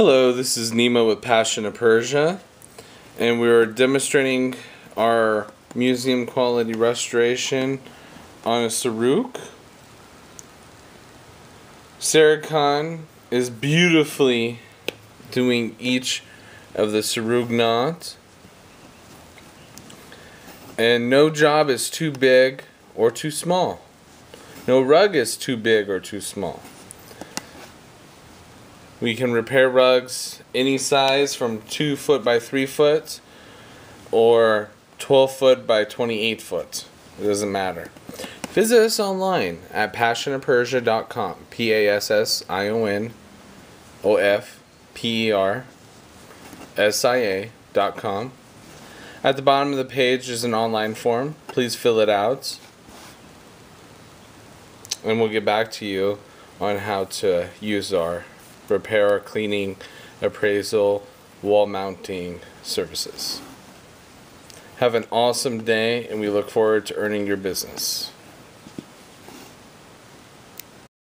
Hello, this is Nemo with Passion of Persia, and we're demonstrating our museum quality restoration on a saruk. Sarah Khan is beautifully doing each of the saruk knots, and no job is too big or too small. No rug is too big or too small. We can repair rugs any size from 2 foot by 3 foot or 12 foot by 28 foot. It doesn't matter. Visit us online at passionofpersia.com. PASSIONOFPERSIA.com. At the bottom of the page is an online form. Please fill it out, and we'll get back to you on how to use our repair, cleaning, appraisal, wall mounting services. Have an awesome day, and we look forward to earning your business.